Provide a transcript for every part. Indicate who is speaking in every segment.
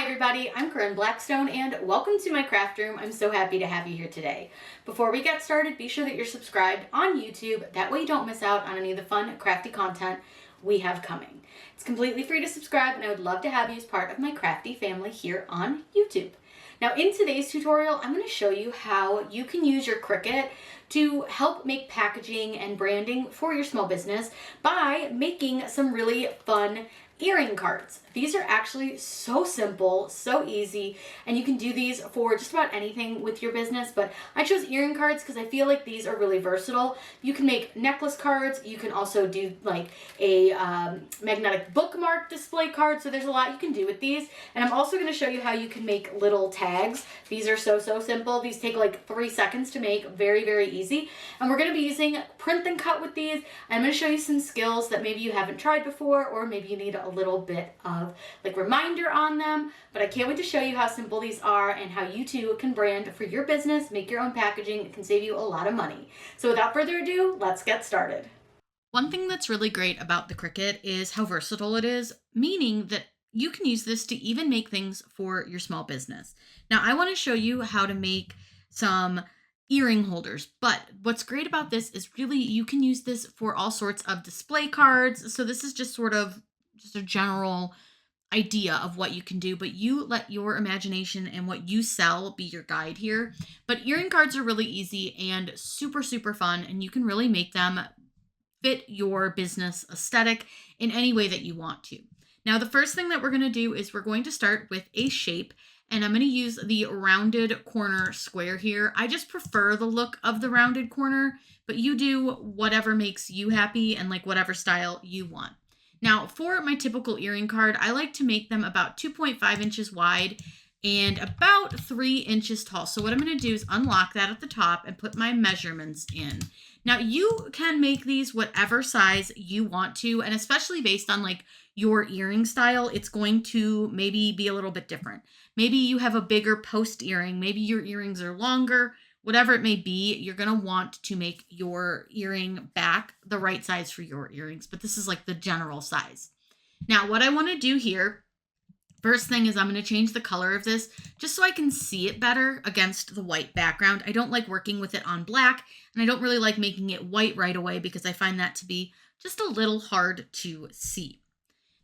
Speaker 1: everybody, I'm Corinne Blackstone and welcome to my craft room. I'm so happy to have you here today. Before we get started, be sure that you're subscribed on YouTube. That way you don't miss out on any of the fun, crafty content we have coming. It's completely free to subscribe and I would love to have you as part of my crafty family here on YouTube. Now in today's tutorial, I'm going to show you how you can use your Cricut to help make packaging and branding for your small business by making some really fun earring cards. These are actually so simple, so easy, and you can do these for just about anything with your business, but I chose earring cards because I feel like these are really versatile. You can make necklace cards, you can also do like a magnetic bookmark display card, so there's a lot you can do with these, and I'm also going to show you how you can make little tags. These are so simple. These take like 3 seconds to make, very easy, and we're going to be using print and cut with these. I'm going to show you some skills that maybe you haven't tried before, or maybe you need a little bit of like reminder on them, but I can't wait to show you how simple these are and how you too can brand for your business, make your own packaging. It can save you a lot of money. So without further ado, let's get started.
Speaker 2: One thing that's really great about the Cricut is how versatile it is, meaning that you can use this to even make things for your small business. Now, I want to show you how to make some earring holders, but what's great about this is really you can use this for all sorts of display cards. So this is just a general idea of what you can do, but you let your imagination and what you sell be your guide here. But earring cards are really easy and super fun, and you can really make them fit your business aesthetic in any way that you want to. Now, the first thing that we're going to do is we're going to start with a shape, and I'm going to use the rounded corner square here. I just prefer the look of the rounded corner, but you do whatever makes you happy and like whatever style you want. Now, for my typical earring card, I like to make them about 2.5 inches wide and about 3 inches tall. So what I'm going to do is unlock that at the top and put my measurements in. Now, you can make these whatever size you want to, and especially based on like your earring style, it's going to maybe be a little bit different. Maybe you have a bigger post earring, maybe your earrings are longer. Whatever it may be, you're going to want to make your earring back the right size for your earrings, but this is like the general size. Now, what I want to do here, first thing is I'm going to change the color of this just so I can see it better against the white background. I don't like working with it on black, and I don't really like making it white right away because I find that to be just a little hard to see.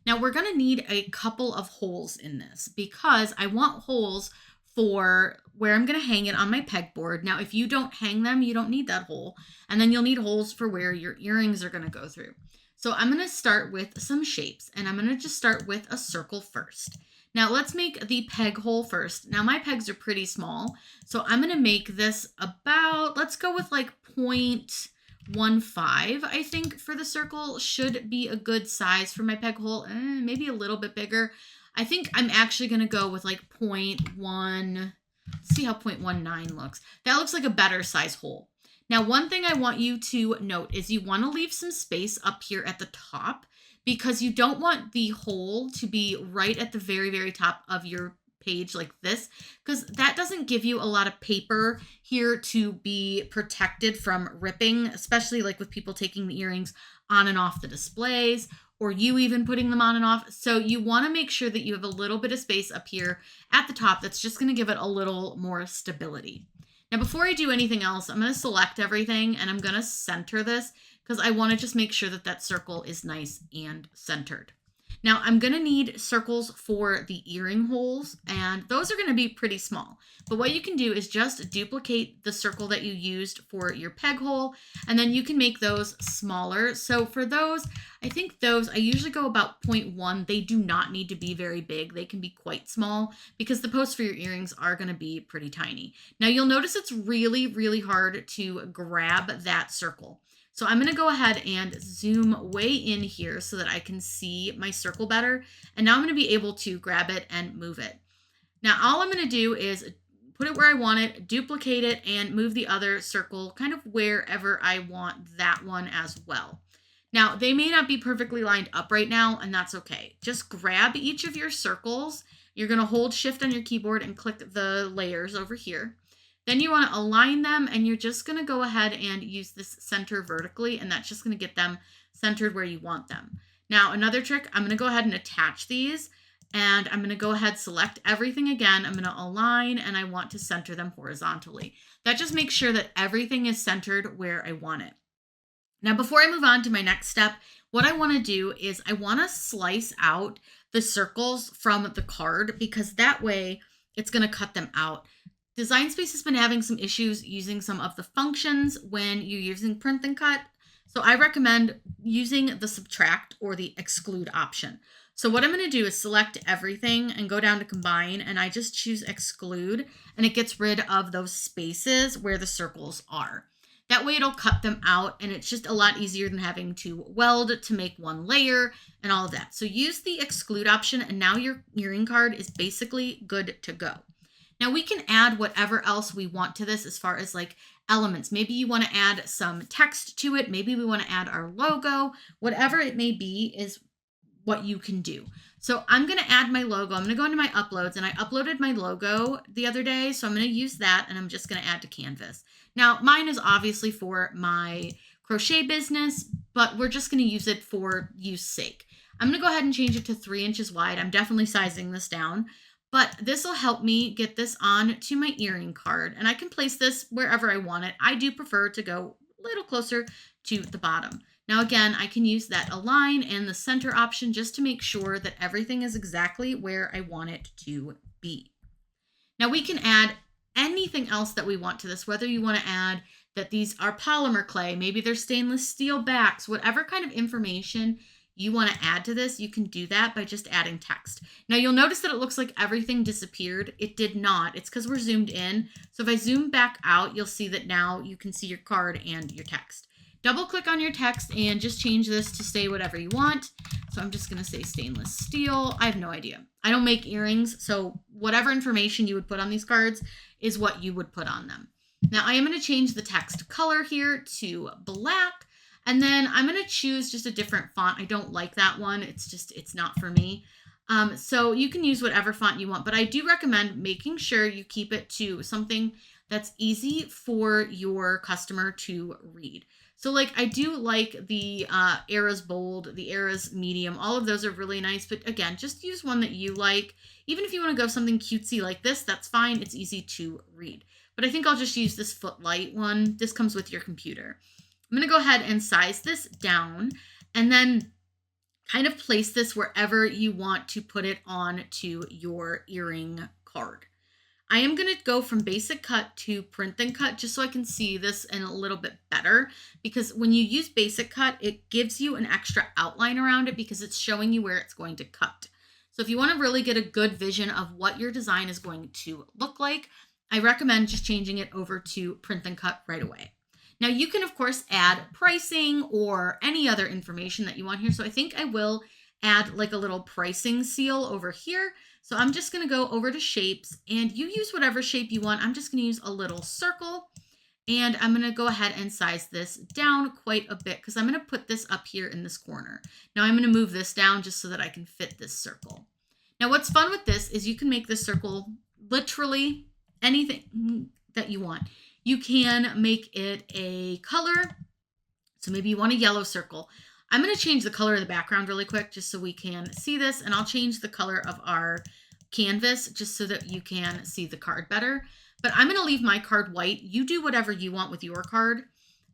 Speaker 2: Now, we're going to need a couple of holes in this because I want holes for where I'm going to hang it on my pegboard. Now, if you don't hang them, you don't need that hole. And then you'll need holes for where your earrings are going to go through. So I'm going to start with some shapes, and I'm going to just start with a circle first. Now let's make the peg hole first. Now my pegs are pretty small, so I'm going to make this about, let's go with like 0.15, I think, for the circle should be a good size for my peg hole, maybe a little bit bigger. I think I'm actually going to go with like 0.1. Let's see how 0.19 looks. That looks like a better size hole. Now, one thing I want you to note is you want to leave some space up here at the top because you don't want the hole to be right at the very top of your page like this, because that doesn't give you a lot of paper here to be protected from ripping, especially like with people taking the earrings on and off the displays, or you even putting them on and off. So you want to make sure that you have a little bit of space up here at the top that's just going to give it a little more stability. Now, before I do anything else, I'm going to select everything and I'm going to center this because I want to just make sure that that circle is nice and centered. Now, I'm going to need circles for the earring holes, and those are going to be pretty small. But what you can do is just duplicate the circle that you used for your peg hole, and then you can make those smaller. So for those, I usually go about 0.1. They do not need to be very big. They can be quite small because the posts for your earrings are going to be pretty tiny. Now, you'll notice it's really hard to grab that circle. So I'm going to go ahead and zoom way in here so that I can see my circle better. And now I'm going to be able to grab it and move it. Now, all I'm going to do is put it where I want it, duplicate it, and move the other circle kind of wherever I want that one as well. Now, they may not be perfectly lined up right now, and that's okay. Just grab each of your circles. You're going to hold Shift on your keyboard and click the layers over here. Then you want to align them, and you're just going to go ahead and use this center vertically, and that's just going to get them centered where you want them. Now, another trick, I'm going to go ahead and attach these, And I'm going to go ahead, select everything again. I'm going to align, and I want to center them horizontally. That just makes sure that everything is centered where I want it. Now, before I move on to my next step, what I want to do is I want to slice out the circles from the card, because that way it's going to cut them out. Design Space has been having some issues using some of the functions when you're using print and cut. So I recommend using the subtract or the exclude option. So what I'm going to do is select everything and go down to combine, and I just choose exclude, and it gets rid of those spaces where the circles are. That way it'll cut them out, and it's just a lot easier than having to weld to make one layer and all of that. So use the exclude option, and now your earring card is basically good to go. Now we can add whatever else we want to this as far as like elements. Maybe you want to add some text to it. Maybe we want to add our logo. Whatever it may be is what you can do. So I'm going to add my logo. I'm going to go into my uploads, and I uploaded my logo the other day. So I'm going to use that, and I'm just going to add to canvas. Now mine is obviously for my crochet business, but we're just going to use it for use sake. I'm going to go ahead and change it to 3 inches wide. I'm definitely sizing this down, but this will help me get this on to my earring card, and I can place this wherever I want it. I do prefer to go a little closer to the bottom. Now, again, I can use that align and the center option just to make sure that everything is exactly where I want it to be. Now we can add anything else that we want to this, whether you want to add that these are polymer clay, maybe they're stainless steel backs, whatever kind of information you want to add to this, you can do that by just adding text. Now you'll notice that it looks like everything disappeared. It did not. It's because we're zoomed in. So if I zoom back out, you'll see that now you can see your card and your text. Double click on your text and just change this to say whatever you want. So I'm just going to say stainless steel. I have no idea. I don't make earrings, so whatever information you would put on these cards is what you would put on them. Now I am going to change the text color here to black, and then I'm going to choose just a different font. I don't like that one. It's not for me. So you can use whatever font you want, but I do recommend making sure you keep it to something that's easy for your customer to read. So like I do like the Era's Bold, the Era's Medium, all of those are really nice, but again, just use one that you like. Even if you want to go something cutesy like this, that's fine. It's easy to read. But I think I'll just use this Footlight one. This comes with your computer. I'm going to go ahead and size this down, and then kind of place this wherever you want to put it on to your earring card. I am going to go from basic cut to print and cut just so I can see this in a little bit better, because when you use basic cut, it gives you an extra outline around it because it's showing you where it's going to cut. So if you want to really get a good vision of what your design is going to look like, I recommend just changing it over to print and cut right away. Now you can of course add pricing or any other information that you want here. So I think I will add like a little pricing seal over here. So I'm just going to go over to shapes, and you use whatever shape you want. I'm just going to use a little circle, and I'm going to go ahead and size this down quite a bit because I'm going to put this up here in this corner. Now I'm going to move this down just so that I can fit this circle. Now what's fun with this is you can make this circle literally anything that you want. You can make it a color. So maybe you want a yellow circle. I'm going to change the color of the background really quick just so we can see this, and I'll change the color of our canvas just so that you can see the card better. But I'm going to leave my card white. You do whatever you want with your card,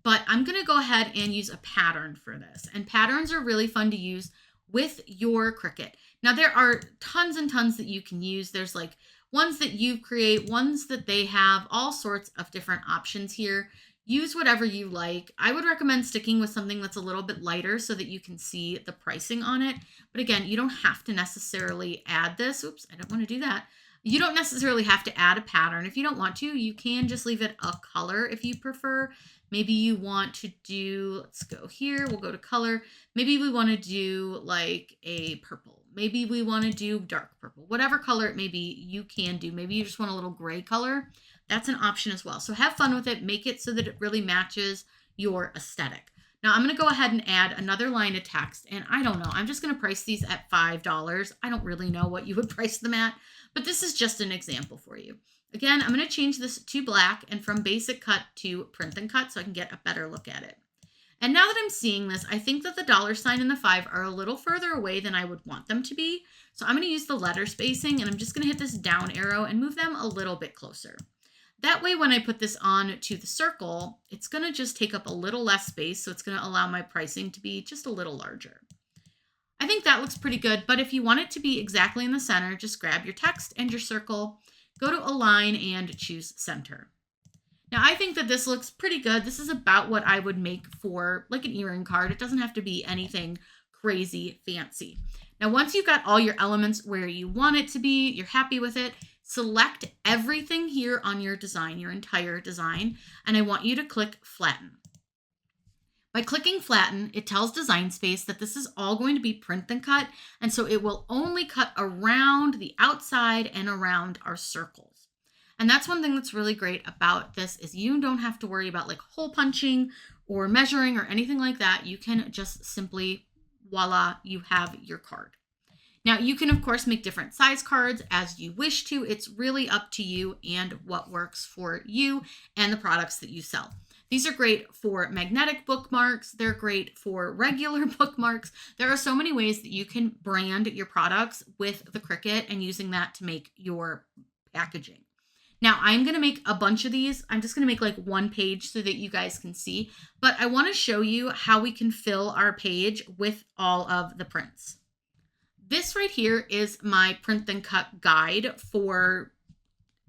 Speaker 2: but I'm going to go ahead and use a pattern for this. And patterns are really fun to use with your Cricut. Now there are tons and tons that you can use. There's like ones that you create, ones that they have, all sorts of different options here. Use whatever you like. I would recommend sticking with something that's a little bit lighter so that you can see the pricing on it. But again, you don't have to necessarily add this. Oops, I don't want to do that. You don't necessarily have to add a pattern. If you don't want to, you can just leave it a color if you prefer. Maybe you want to do, let's go here, we'll go to color. Maybe we want to do like a purple. Maybe we want to do dark purple. Whatever color it may be, you can do. Maybe you just want a little gray color. That's an option as well. So have fun with it. Make it so that it really matches your aesthetic. Now I'm going to go ahead and add another line of text. And I don't know, I'm just going to price these at $5. I don't really know what you would price them at, but this is just an example for you. Again, I'm going to change this to black and from basic cut to print and cut so I can get a better look at it. And now that I'm seeing this, I think that the $sign and the 5 are a little further away than I would want them to be. So I'm going to use the letter spacing, and I'm just going to hit this down arrow and move them a little bit closer. That way, when I put this on to the circle, it's going to just take up a little less space. So it's going to allow my pricing to be just a little larger. I think that looks pretty good, but if you want it to be exactly in the center, just grab your text and your circle, go to Align and choose Center. Now, I think that this looks pretty good. This is about what I would make for like an earring card. It doesn't have to be anything crazy fancy. Now, once you've got all your elements where you want it to be, you're happy with it, select everything here on your design, your entire design, and I want you to click Flatten. By clicking Flatten, it tells Design Space that this is all going to be print and cut, and so it will only cut around the outside and around our circles. And that's one thing that's really great about this is you don't have to worry about like hole punching or measuring or anything like that. You can just simply, voila, you have your card. Now, you can, of course, make different size cards as you wish to. It's really up to you and what works for you and the products that you sell. These are great for magnetic bookmarks. They're great for regular bookmarks. There are so many ways that you can brand your products with the Cricut and using that to make your packaging. Now, I'm going to make a bunch of these. I'm just going to make like one page so that you guys can see, but I want to show you how we can fill our page with all of the prints. This right here is my print and cut guide for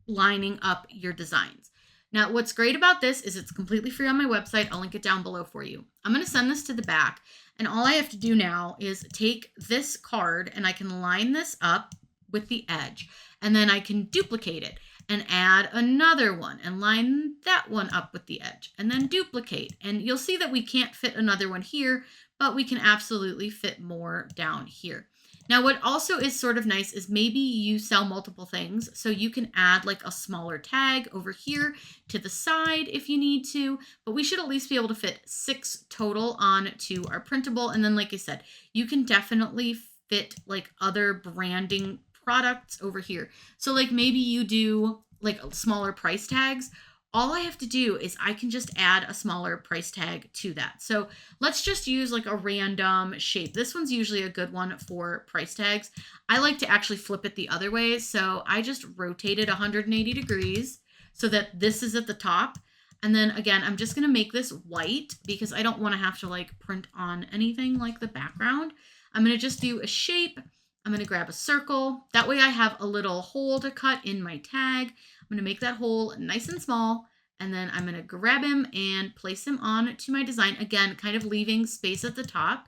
Speaker 2: lining up your designs. Now, what's great about this is it's completely free on my website. I'll link it down below for you. I'm going to send this to the back, and all I have to do now is take this card and I can line this up with the edge, and then I can duplicate it and add another one and line that one up with the edge and then duplicate. And you'll see that we can't fit another one here, but we can absolutely fit more down here. Now, what also is sort of nice is maybe you sell multiple things, so you can add like a smaller tag over here to the side if you need to, but we should at least be able to fit 6 total onto our printable. And then, like I said, you can definitely fit like other branding products over here. So like maybe you do like smaller price tags. All I have to do is I can just add a smaller price tag to that. So let's just use like a random shape. This one's usually a good one for price tags. I like to actually flip it the other way. So I just rotate it 180 degrees so that this is at the top. And then again, I'm just going to make this white because I don't want to have to like print on anything like the background. I'm going to just do a shape. I'm going to grab a circle. That way I have a little hole to cut in my tag. I'm going to make that hole nice and small, and then I'm going to grab him and place him on to my design. Again, kind of leaving space at the top.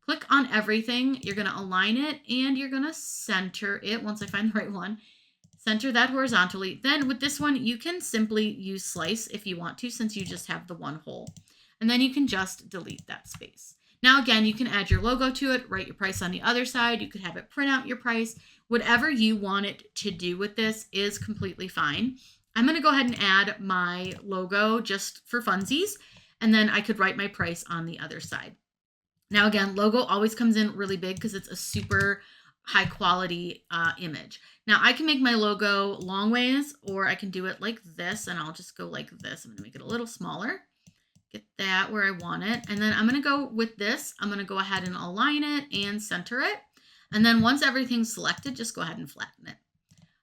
Speaker 2: Click on everything. You're going to align it, and you're going to center it once I find the right one. Center that horizontally. Then with this one, you can simply use slice if you want to, since you just have the one hole. And then you can just delete that space. Now, again, you can add your logo to it, write your price on the other side. You could have it print out your price. Whatever you want it to do with this is completely fine. I'm going to go ahead and add my logo just for funsies, and then I could write my price on the other side. Now, again, logo always comes in really big because it's a super high quality image. Now, I can make my logo long ways, or I can do it like this, and I'll just go like this. I'm going to make it a little smaller. Get that where I want it. And then I'm going to go with this. I'm going to go ahead and align it and center it. And then once everything's selected, just go ahead and flatten it.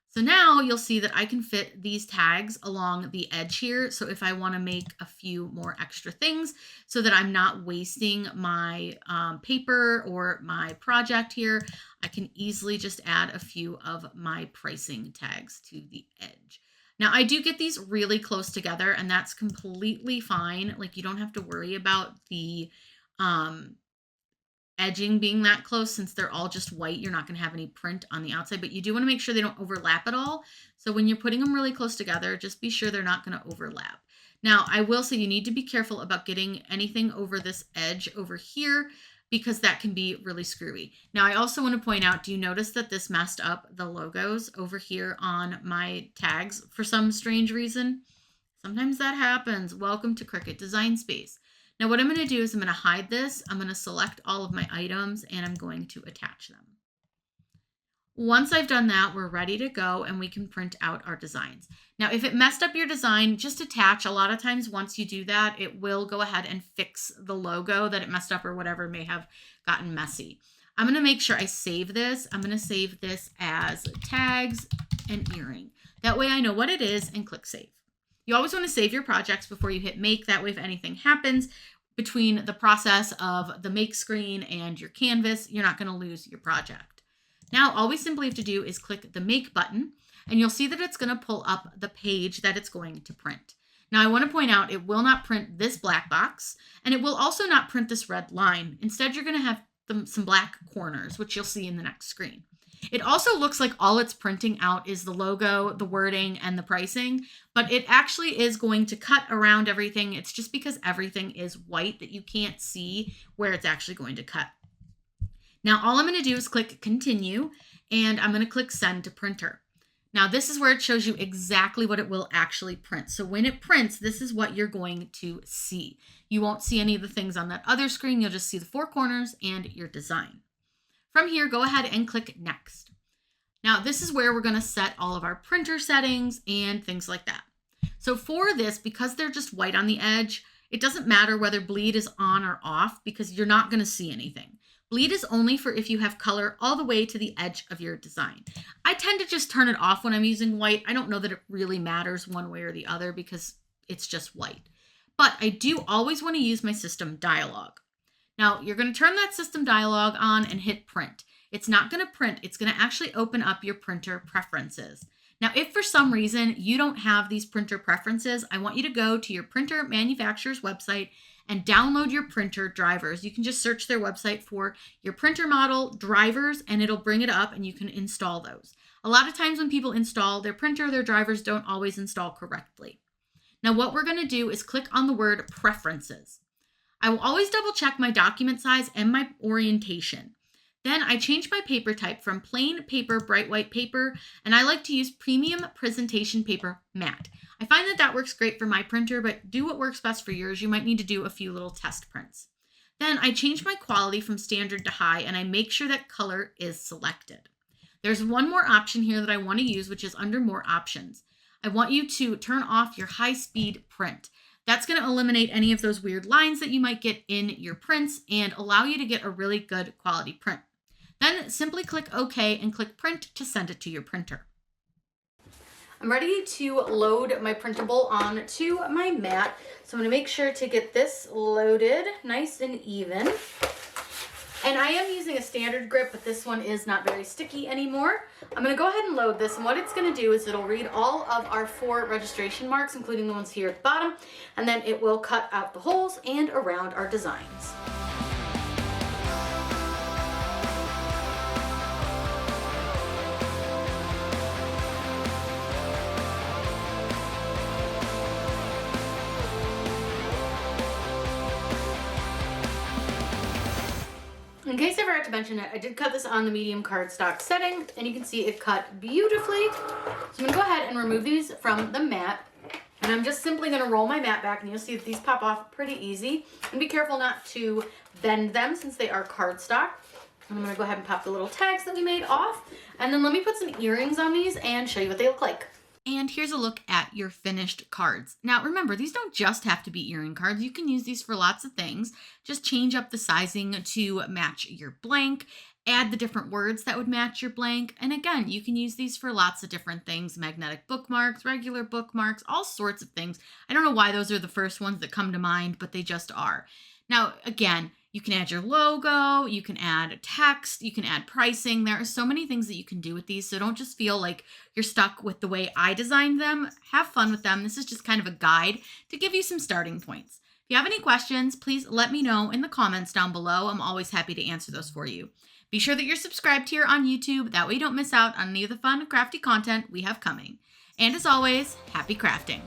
Speaker 2: So now you'll see that I can fit these tags along the edge here. So if I want to make a few more extra things so that I'm not wasting my paper or my project here, I can easily just add a few of my pricing tags to the edge. Now, I do get these really close together, and that's completely fine. Like, you don't have to worry about the edging being that close since they're all just white. You're not going to have any print on the outside, but you do want to make sure they don't overlap at all. So when you're putting them really close together, just be sure they're not going to overlap. Now, I will say you need to be careful about getting anything over this edge over here, because that can be really screwy. Now, I also want to point out, do you notice that this messed up the logos over here on my tags for some strange reason? Sometimes that happens. Welcome to Cricut Design Space. Now, what I'm going to do is I'm going to hide this. I'm going to select all of my items, and I'm going to attach them. Once I've done that, we're ready to go and we can print out our designs. Now, if it messed up your design, just attach. A lot of times once you do that, it will go ahead and fix the logo that it messed up or whatever may have gotten messy. I'm going to make sure I save this. I'm going to save this as tags and earring. That way I know what it is and click save. You always want to save your projects before you hit make. That way if anything happens between the process of the make screen and your canvas, you're not going to lose your project. Now, all we simply have to do is click the make button and you'll see that it's going to pull up the page that it's going to print. Now, I want to point out it will not print this black box and it will also not print this red line. Instead, you're going to have some black corners, which you'll see in the next screen. It also looks like all it's printing out is the logo, the wording, and the pricing, but it actually is going to cut around everything. It's just because everything is white that you can't see where it's actually going to cut. Now, all I'm going to do is click continue, and I'm going to click send to printer. Now, this is where it shows you exactly what it will actually print. So when it prints, this is what you're going to see. You won't see any of the things on that other screen. You'll just see the four corners and your design. From here, go ahead and click next. Now, this is where we're going to set all of our printer settings and things like that. So for this, because they're just white on the edge, it doesn't matter whether bleed is on or off because you're not going to see anything. Bleed is only for if you have color all the way to the edge of your design. I tend to just turn it off when I'm using white. I don't know that it really matters one way or the other because it's just white. But I do always want to use my system dialog. Now, you're going to turn that system dialog on and hit print. It's not going to print. It's going to actually open up your printer preferences. Now, if for some reason you don't have these printer preferences, I want you to go to your printer manufacturer's website and download your printer drivers. You can just search their website for your printer model drivers and it'll bring it up and you can install those. A lot of times when people install their printer, their drivers don't always install correctly. Now, what we're going to do is click on the word preferences. I will always double check my document size and my orientation. Then I change my paper type from plain paper, bright white paper, and I like to use premium presentation paper matte. I find that works great for my printer, but do what works best for yours. You might need to do a few little test prints. Then I change my quality from standard to high, and I make sure that color is selected. There's one more option here that I want to use, which is under more options. I want you to turn off your high speed print. That's going to eliminate any of those weird lines that you might get in your prints and allow you to get a really good quality print. Then simply click OK and click print to send it to your printer.
Speaker 1: I'm ready to load my printable onto my mat. So I'm going to make sure to get this loaded nice and even. And I am using a standard grip, but this one is not very sticky anymore. I'm going to go ahead and load this, and what it's going to do is it'll read all of our 4 registration marks, including the ones here at the bottom, and then it will cut out the holes and around our designs. In case I forgot to mention it, I did cut this on the medium cardstock setting, and you can see it cut beautifully. So I'm going to go ahead and remove these from the mat, and I'm just simply going to roll my mat back, and you'll see that these pop off pretty easy. And be careful not to bend them since they are cardstock. And I'm going to go ahead and pop the little tags that we made off, and then let me put some earrings on these and show you what they look like.
Speaker 2: And here's a look at your finished cards. Now remember, these don't just have to be earring cards. You can use these for lots of things. Just change up the sizing to match your blank, add the different words that would match your blank. And again, you can use these for lots of different things, magnetic bookmarks, regular bookmarks, all sorts of things. I don't know why those are the first ones that come to mind, but they just are. Now, again, you can add your logo, you can add text, you can add pricing. There are so many things that you can do with these, so don't just feel like you're stuck with the way I designed them. Have fun with them. This is just kind of a guide to give you some starting points. If you have any questions, please let me know in the comments down below. I'm always happy to answer those for you. Be sure that you're subscribed here on YouTube. That way you don't miss out on any of the fun, crafty content we have coming. And as always, happy crafting.